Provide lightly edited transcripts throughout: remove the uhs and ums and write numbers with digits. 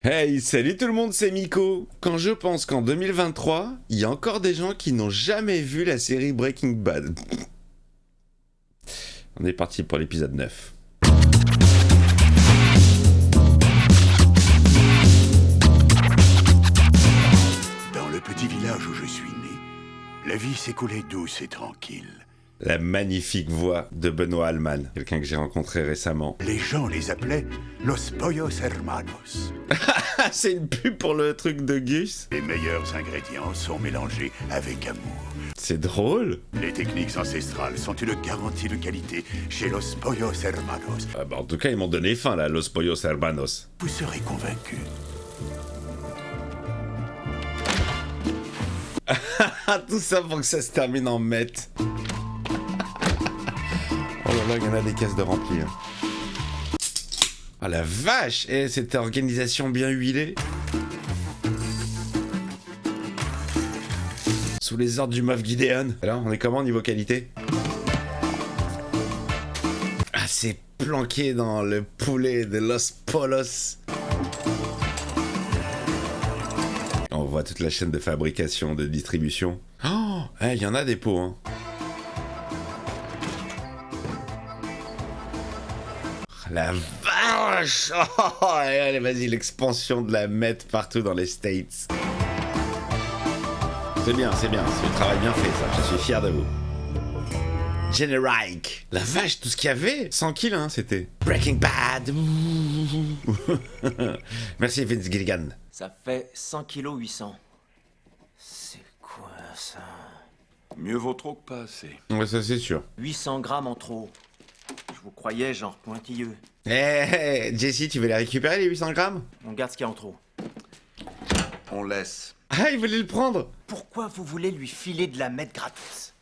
Hey, salut tout le monde, c'est Miko. Quand je pense qu'en 2023, il y a encore des gens qui n'ont jamais vu la série Breaking Bad. On est parti pour l'épisode 9. Dans le petit village où je suis né, la vie s'écoulait douce et tranquille. La magnifique voix de Benoît Alman, quelqu'un que j'ai rencontré récemment. Les gens les appelaient Los Pollos Hermanos. Ah, c'est une pub pour le truc de Gus. Les meilleurs ingrédients sont mélangés avec amour. C'est drôle. Les techniques ancestrales sont une garantie de qualité chez Los Pollos Hermanos. Ah bah en tout cas, ils m'ont donné faim là, Los Pollos Hermanos. Vous serez convaincus. Ah, tout ça pour que ça se termine en mette. Oh là là, il y en a des caisses de remplir. Ah la vache! Eh, cette organisation bien huilée. Sous les ordres du Moff Gideon. Alors, on est comment niveau qualité? Ah, c'est planqué dans le poulet de Los Polos. On voit toute la chaîne de fabrication, de distribution. Oh! Eh, il y en a des pots, hein. La vache! Oh, allez, vas-y, l'expansion de la meth partout dans les States. C'est bien, c'est du travail bien fait, ça. Je suis fier de vous. Generic. La vache, tout ce qu'il y avait 100 kills, hein, c'était. Breaking Bad. Merci, Vince Gilligan. Ça fait 100 kg 800. C'est quoi ça? Mieux vaut trop que pas assez. Ouais, ça c'est sûr. 800 grammes en trop. Je vous croyais genre pointilleux. Eh, Jesse, tu veux les récupérer, les 800 grammes? On garde ce qu'il y a en trop. On laisse. Ah, il voulait le prendre. Pourquoi vous voulez lui filer de la mettre gratos?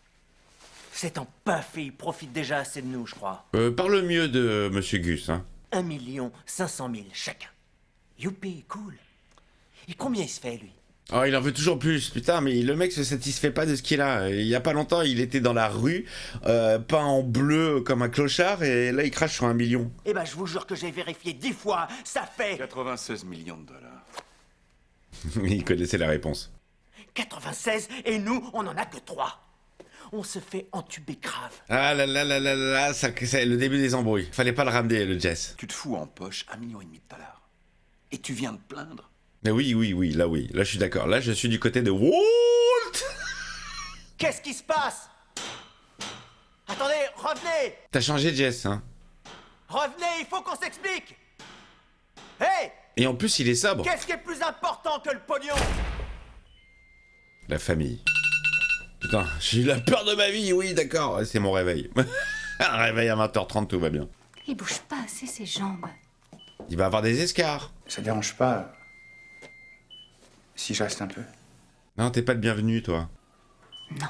C'est en puff et il profite déjà assez de nous, je crois. Parle mieux de Monsieur Gus, hein. 1 500 000 chacun. Youpi, cool. Et combien il se fait, lui? Oh, il en veut toujours plus, putain, mais le mec se satisfait pas de ce qu'il a. Il y a pas longtemps, il était dans la rue, peint en bleu comme un clochard, et là, il crache sur 1 million. Eh ben, je vous jure que j'ai vérifié 10 fois, ça fait 96 millions de dollars. Il connaissait la réponse. 96 et nous, on en a que 3. On se fait entuber grave. Ah là là là là là, ça, c'est le début des embrouilles. Fallait pas le ramener, le Jess. Tu te fous en poche 1,5 million de dollars. Et tu viens de plaindre. Mais oui, là je suis d'accord. Là, je suis du côté de Walt. Qu'est-ce qui se passe? Attendez, revenez! T'as changé, Jess, hein. Revenez, il faut qu'on s'explique! Hey! Et en plus, il est sobre. Qu'est-ce qui est plus important que le pognon? La famille. Putain, j'ai eu la peur de ma vie, oui, d'accord. C'est mon réveil. Un réveil à 20h30, tout va bien. Il bouge pas assez ses jambes. Il va avoir des escarres. Ça dérange pas si je reste un peu? Non, t'es pas le bienvenu, toi. Non.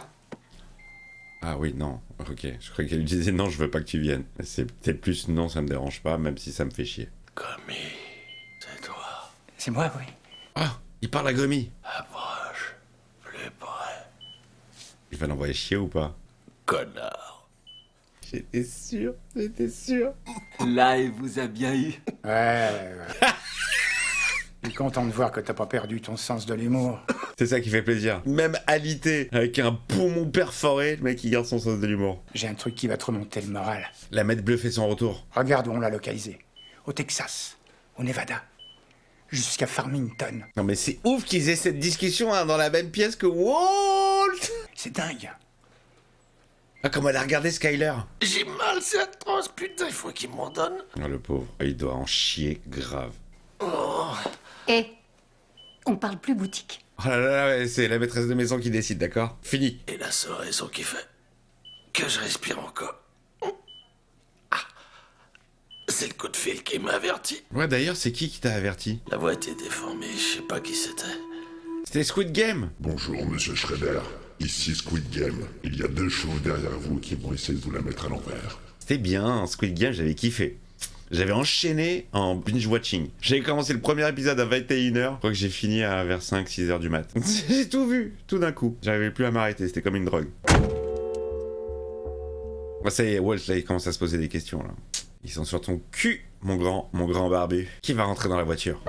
Ah oui, non. Ok, je croyais qu'elle disait non, je veux pas que tu viennes. C'est peut-être plus non, ça me dérange pas, même si ça me fait chier. Commis, c'est toi. C'est moi, oui. Ah, il parle à Gomi. Approche. Plus près. Il va l'envoyer chier ou pas? Connard. J'étais sûr. Là, il vous a bien eu. Ouais. Je suis content de voir que t'as pas perdu ton sens de l'humour. C'est ça qui fait plaisir. Même alité, avec un poumon perforé, le mec il garde son sens de l'humour. J'ai un truc qui va te remonter le moral. La Mette Bleue fait son retour. Regarde où on l'a localisé. Au Texas, au Nevada, jusqu'à Farmington. Non mais c'est ouf qu'ils aient cette discussion hein, dans la même pièce que Walt. C'est dingue. Ah, comment elle a regardé Skyler. J'ai mal, c'est atroce, putain, il faut qu'il m'en donne. Oh, le pauvre, il doit en chier grave. Et on parle plus boutique. Oh là là, là, c'est la maîtresse de maison qui décide, d'accord? Fini. Et la seule raison qui fait que je respire encore. Ah, c'est le coup de fil qui m'a averti. Ouais, d'ailleurs, c'est qui t'a averti? La voix était déformée, je sais pas qui c'était. C'était Squid Game. Bonjour, monsieur Schrader. Ici Squid Game. Il y a 2 chevaux derrière vous qui vont essayer de vous la mettre à l'envers. C'était bien, Squid Game, j'avais kiffé. J'avais enchaîné en binge-watching. J'ai commencé le premier épisode à 21h. Je crois que j'ai fini à vers 5-6h du mat. J'ai tout vu, tout d'un coup. J'arrivais plus à m'arrêter, c'était comme une drogue. Bah ça y est, Walt, là, il commence à se poser des questions, là. Ils sont sur ton cul, mon grand barbu. Qui va rentrer dans la voiture?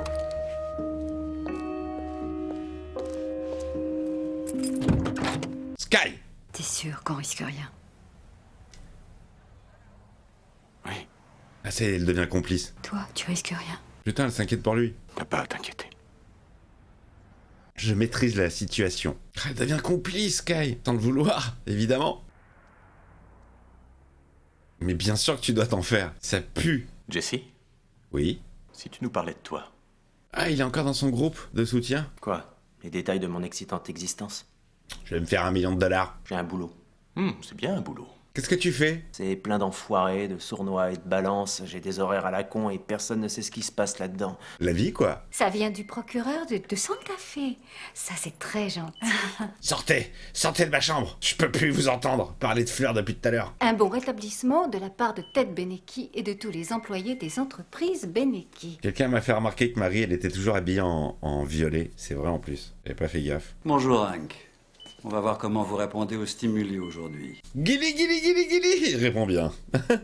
Sky! T'es sûr qu'on risque rien? Oui, Ah, ça y est, elle devient complice. Toi, tu risques rien. Putain, elle s'inquiète pour lui. t'as pas à t'inquiéter. Je maîtrise la situation. Elle devient complice, Sky, sans le vouloir, évidemment. Mais bien sûr que tu dois t'en faire. Ça pue. Jesse, Oui. si tu nous parlais de toi. Ah, il est encore dans son groupe de soutien? Quoi? Les détails de mon excitante existence? Je vais me faire $1 million. J'ai un boulot. C'est bien un boulot. Qu'est-ce que tu fais? C'est plein d'enfoirés, de sournois et de balances. J'ai des horaires à la con et personne ne sait ce qui se passe là-dedans. La vie, quoi. Ça vient du procureur de Santa Fe. Ça, c'est très gentil. Sortez! Sortez de ma chambre! Je peux plus vous entendre parler de fleurs depuis tout à l'heure. Un bon rétablissement de la part de Ted Benecki et de tous les employés des entreprises Benecki. Quelqu'un m'a fait remarquer que Marie, elle était toujours habillée en violet. C'est vrai en plus. J'avais pas fait gaffe. Bonjour Hank. On va voir comment vous répondez aux stimuli aujourd'hui. Guili, guili, guili, guili! Il répond bien.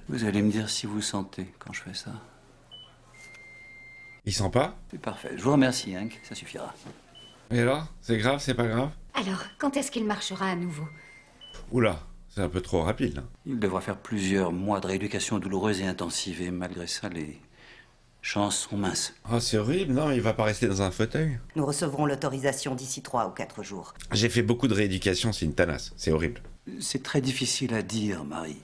Vous allez me dire si vous sentez quand je fais ça. Il sent pas? C'est parfait. Je vous remercie Hank, ça suffira. Et alors? C'est grave, c'est pas grave? Alors, quand est-ce qu'il marchera à nouveau? Oula, c'est un peu trop rapide, là. Il devra faire plusieurs mois de rééducation douloureuse et intensive et malgré ça, les chances sont minces. Oh, c'est horrible, non, mais il va pas rester dans un fauteuil. Nous recevrons l'autorisation d'ici 3 ou 4 jours. J'ai fait beaucoup de rééducation, c'est une tanasse. C'est horrible. C'est très difficile à dire, Marie.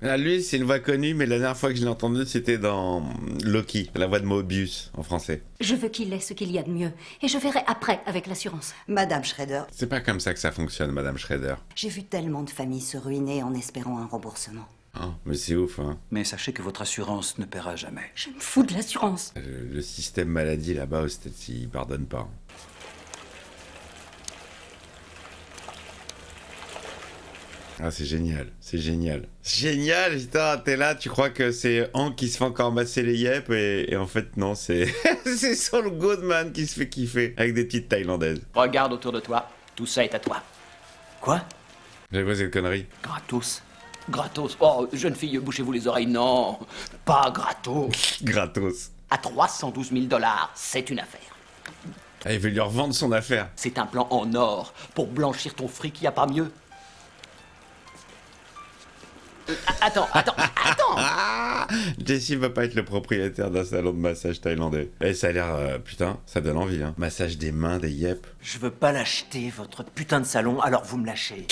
Ah, lui, c'est une voix connue, mais la dernière fois que je l'ai entendu, c'était dans Loki, la voix de Mobius, en français. Je veux qu'il ait ce qu'il y a de mieux. Et je verrai après avec l'assurance. Madame Schrader, C'est pas comme ça que ça fonctionne, Madame Schrader. j'ai vu tellement de familles se ruiner en espérant un remboursement. Ah, mais c'est ouf, hein. Mais sachez que votre assurance ne paiera jamais. Je me fous de l'assurance. Le système maladie là-bas, aux States, il pardonne pas. Ah, c'est génial, c'est génial. Génial, putain, t'es là, tu crois que c'est Hank qui se fait encore masser les yep, et en fait, non, c'est c'est Saul Goodman qui se fait kiffer, avec des petites thaïlandaises. Regarde autour de toi, tout ça est à toi. Quoi? J'ai quoi cette connerie? Gratos. Gratos. Oh, jeune fille, bouchez-vous les oreilles. Non, pas gratos. Gratos. À 312 000 $, c'est une affaire. Ah, il veut lui revendre son affaire. C'est un plan en or pour blanchir ton fric, y a pas mieux. Attends. Ah, Jesse va pas être le propriétaire d'un salon de massage thaïlandais. Et ça a l'air, putain, ça donne envie, hein. Massage des mains, des yep. Je veux pas l'acheter, votre putain de salon, alors vous me lâchez.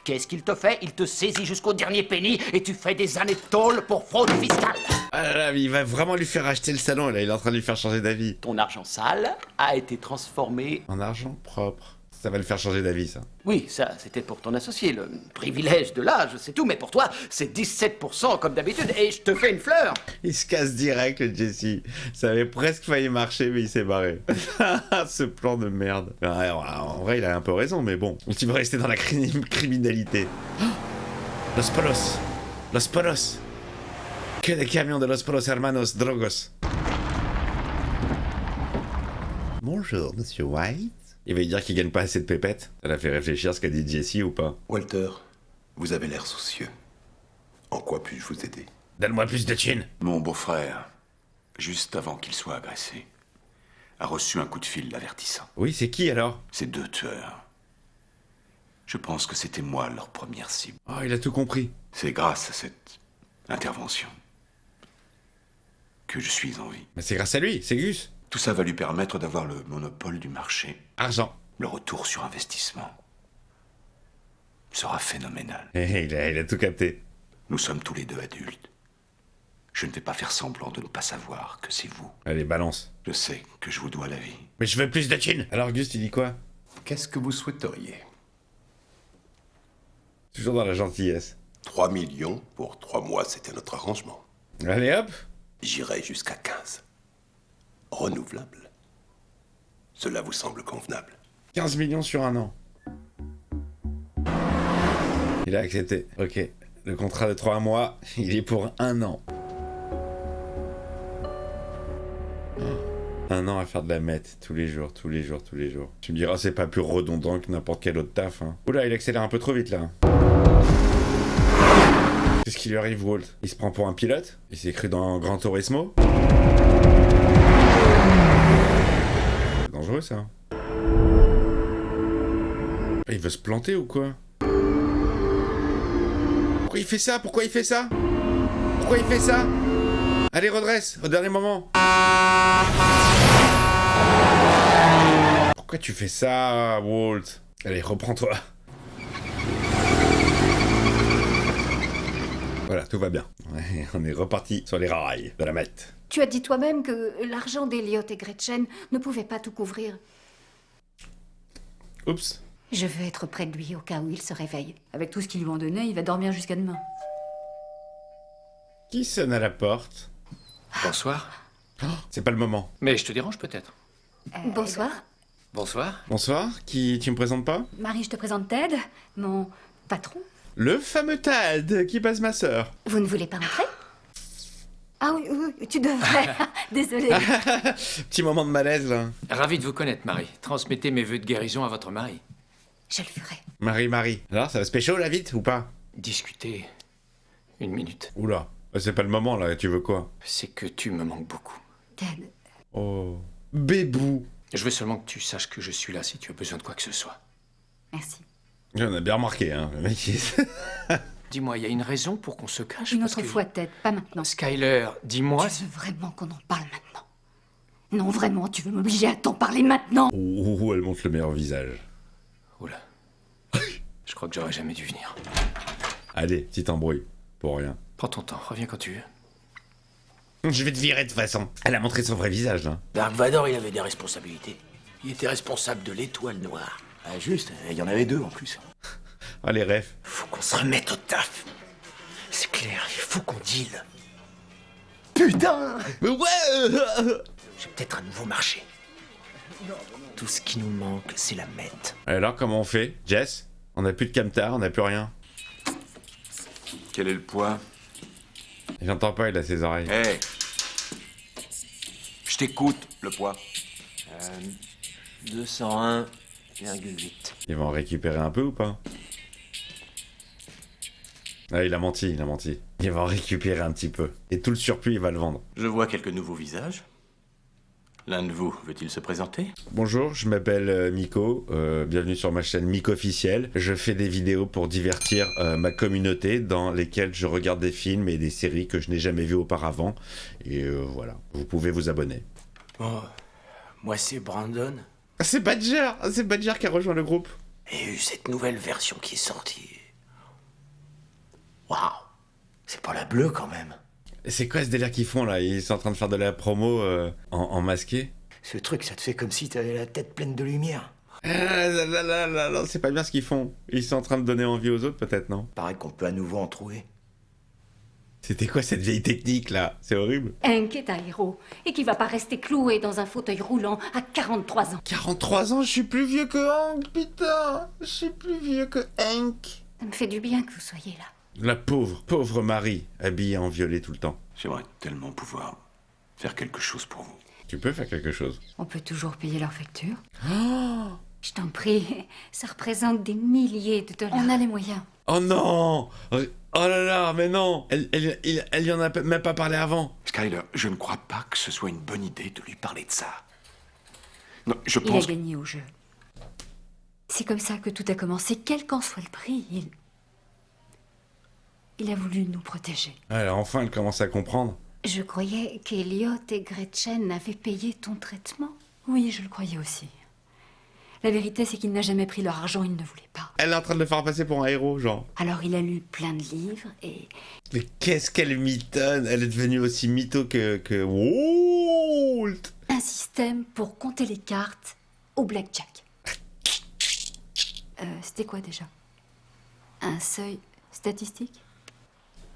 Qu'est-ce qu'il te fait? Il te saisit jusqu'au dernier penny et tu fais des années de tôle pour fraude fiscale. Ah là là, mais il va vraiment lui faire acheter le salon, là, il est en train de lui faire changer d'avis. Ton argent sale a été transformé... En argent propre. Ça va le faire changer d'avis, ça. Oui, ça, c'était pour ton associé, le privilège de l'âge, c'est tout, mais pour toi, c'est 17% comme d'habitude, et je te fais une fleur. Il se casse direct, le Jesse. Ça avait presque failli marcher, mais il s'est barré. Ce plan de merde. En vrai, il a un peu raison, mais bon. Il veut rester dans la criminalité. Oh, Los Polos. Los Polos. Que des camions de Los Polos Hermanos Drogos. Bonjour, Monsieur White. Il va lui dire qu'il gagne pas assez de pépettes. Ça l'a fait réfléchir ce qu'a dit Jesse ou pas? Walter, vous avez l'air soucieux. En quoi puis-je vous aider? Donne-moi plus de thunes. Mon beau-frère, juste avant qu'il soit agressé, a reçu un coup de fil l'avertissant. Oui, c'est qui alors? Ces deux tueurs. Je pense que c'était moi leur première cible. Oh, il a tout compris. C'est grâce à cette intervention que je suis en vie. Mais c'est grâce à lui, c'est Gus. Tout ça va lui permettre d'avoir le monopole du marché. Argent. Le retour sur investissement sera phénoménal. Il a tout capté. Nous sommes tous les deux adultes. Je ne vais pas faire semblant de ne pas savoir que c'est vous. Allez, balance. Je sais que je vous dois la vie. Mais je veux plus de thunes. Alors Gus, tu dis quoi? Qu'est-ce que vous souhaiteriez? Toujours dans la gentillesse. 3 millions pour 3 mois, c'était notre arrangement. Allez hop. J'irai jusqu'à 15. Renouvelable. Cela vous semble convenable? 15 millions sur un an. Il a accepté. Ok. Le contrat de 3 mois, il est pour 1 an. Un an à faire de la meth, tous les jours. Tu me diras, c'est pas plus redondant que n'importe quel autre taf, hein. Oula, il accélère un peu trop vite, là. Qu'est-ce qui lui arrive, Walt? Il se prend pour un pilote? Il s'est cru dans Gran Turismo? C'est dangereux, ça. Il veut se planter ou quoi? Pourquoi il fait ça? Pourquoi il fait ça? Pourquoi il fait ça? Allez, redresse, au dernier moment. Pourquoi tu fais ça, Walt? Allez, reprends-toi. Voilà, tout va bien. Ouais, on est reparti sur les rails de la mette. Tu as dit toi-même que l'argent d'Elliot et Gretchen ne pouvait pas tout couvrir. Oups. Je veux être près de lui au cas où il se réveille. Avec tout ce qu'ils lui ont donné, il va dormir jusqu'à demain. Qui sonne à la porte? Bonsoir. Oh, c'est pas le moment. Mais je te dérange peut-être. Bonsoir. Bonsoir. Bonsoir, qui tu me présentes pas? Marie, je te présente Ted, mon patron. Le fameux Tad qui passe ma sœur. Vous ne voulez pas entrer? Ah oui, oui, tu devrais. Désolée. Petit moment de malaise là. Ravi de vous connaître, Marie. Transmettez mes vœux de guérison à votre mari. Je le ferai. Marie. Alors, ça va se pécho là vite ou pas? Discutez 1 minute. Oula, c'est pas le moment là, tu veux quoi? C'est que tu me manques beaucoup. Ted. Oh. Bébou. Je veux seulement que tu saches que je suis là si tu as besoin de quoi que ce soit. Merci. On a bien remarqué, hein, le mec. Dis-moi, il y a une raison pour qu'on se cache? Une parce autre que- fois, Ted, pas maintenant. Skyler, dis-moi... Tu veux vraiment qu'on en parle maintenant? Non, vraiment, tu veux m'obliger à t'en parler maintenant? Ouh, elle montre le meilleur visage. Oula. Je crois que j'aurais jamais dû venir. Allez, petite embrouille. Pour rien. Prends ton temps, reviens quand tu veux. Je vais te virer de toute façon. Elle a montré son vrai visage là. Dark Vador, il avait des responsabilités. Il était responsable de l'étoile noire. Ah, juste, il y en avait 2 en plus. Ah, les refs. Faut qu'on se remette au taf. C'est clair, il faut qu'on deal. Putain! Mais ouais. J'ai peut-être un nouveau marché. Tout ce qui nous manque, c'est la mette. Alors, comment on fait? Jess? On a plus de camtar, on a plus rien. Quel est le poids? J'entends pas, il a ses oreilles. Hé! Je t'écoute, le poids. 201,8. Il va en récupérer un peu ou pas? Ah, il a menti. Il va en récupérer un petit peu. Et tout le surplus, il va le vendre. Je vois quelques nouveaux visages. L'un de vous veut-il se présenter? Bonjour, je m'appelle Miko. Bienvenue sur ma chaîne Miko Officiel. Je fais des vidéos pour divertir ma communauté dans lesquelles je regarde des films et des séries que je n'ai jamais vues auparavant. Et voilà, vous pouvez vous abonner. Bon, moi c'est Brandon. Ah, c'est Badger qui a rejoint le groupe. Et cette nouvelle version qui est sortie. Waouh! C'est pas la bleue quand même. C'est quoi ce délire qu'ils font là? Ils sont en train de faire de la promo en masqué. Ce truc, ça te fait comme si t'avais la tête pleine de lumière. Ah, là, c'est pas bien ce qu'ils font. Ils sont en train de donner envie aux autres peut-être, non? Paraît qu'on peut à nouveau en trouver. C'était quoi cette vieille technique là? C'est horrible. Hank est un héros et qui va pas rester cloué dans un fauteuil roulant à 43 ans. 43 ans, je suis plus vieux que Hank, putain. Je suis plus vieux que Hank. Ça me fait du bien que vous soyez là. La pauvre Marie, habillée en violet tout le temps. J'aimerais tellement pouvoir faire quelque chose pour vous. Tu peux faire quelque chose. On peut toujours payer leur facture. Je t'en prie, ça représente des milliers de dollars. On a les moyens. Oh non! Oh là là, mais non! Elle y en a même pas parlé avant. Skyler, je ne crois pas que ce soit une bonne idée de lui parler de ça. Non, je Il a pense... gagné au jeu. C'est comme ça que tout a commencé, quel qu'en soit le prix. Il a voulu nous protéger. Alors enfin, elle commence à comprendre. Je croyais qu'Elliot et Gretchen avaient payé ton traitement. Oui, je le croyais aussi. La vérité, c'est qu'il n'a jamais pris leur argent, il ne voulait pas. Elle est en train de le faire passer pour un héros, genre. Alors il a lu plein de livres et... Mais qu'est-ce qu'elle mitonne! Elle est devenue aussi mytho que Walt! Un système pour compter les cartes au blackjack. C'était quoi déjà? Un seuil statistique?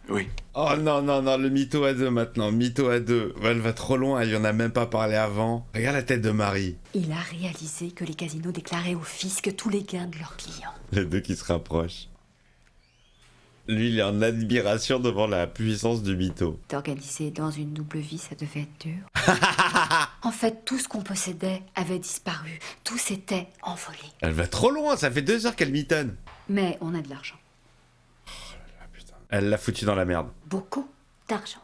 Oui. Oh non, le mytho à deux maintenant, mytho à deux. Elle va trop loin, elle y en a même pas parlé avant. Regarde la tête de Marie. Il a réalisé que les casinos déclaraient au fisc tous les gains de leurs clients. Les deux qui se rapprochent. Lui, il est en admiration devant la puissance du mytho. D'organiser dans une double vie, ça devait être dur. En fait, tout ce qu'on possédait avait disparu. Tout s'était envolé. Elle va trop loin, ça fait 2 heures qu'elle mitonne. Mais on a de l'argent. Elle l'a foutu dans la merde. beaucoup d'argent.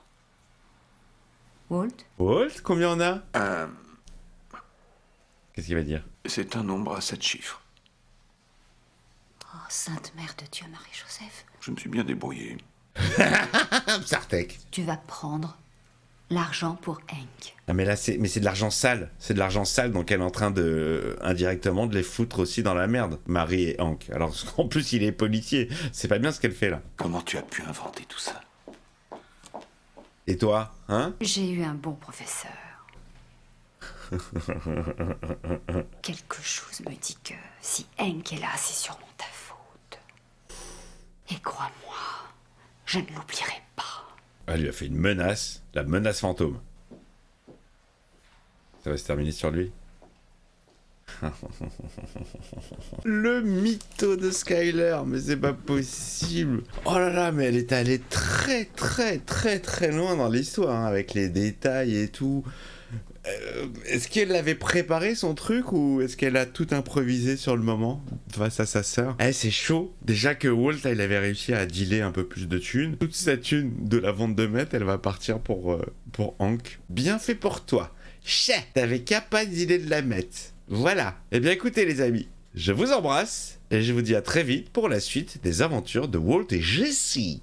Walt? Walt, combien on a? Qu'est-ce qu'il va dire? C'est un nombre à 7 chiffres. Sainte Mère de Dieu, Marie-Joseph. Je me suis bien débrouillé. Psartek. Tu vas prendre l'argent pour Hank. Ah mais là c'est de l'argent sale. C'est de l'argent sale, donc elle est en train de indirectement de les foutre aussi dans la merde. Marie et Hank. Alors en plus il est policier. C'est pas bien ce qu'elle fait là. Comment tu as pu inventer tout ça? Et toi, hein? J'ai eu un bon professeur. Quelque chose me dit que si Hank est là, c'est sûrement ta faute. Et crois-moi, je ne l'oublierai pas. Elle lui a fait une menace, la menace fantôme. Ça va se terminer sur lui. Le mytho de Skyler, mais c'est pas possible. Oh là là, mais elle est allée très très très très loin dans l'histoire, hein, avec les détails et tout. Est-ce qu'elle avait préparé son truc ou est-ce qu'elle a tout improvisé sur le moment face à sa sœur? Eh, c'est chaud. Déjà que Walt, il avait réussi à dealer un peu plus de thunes. Toute sa thune de la vente de meth, elle va partir pour Hank. Bien fait pour toi. Chais, t'avais qu'à pas dealer de la meth. Voilà. Eh bien écoutez les amis, je vous embrasse et je vous dis à très vite pour la suite des aventures de Walt et Jessie.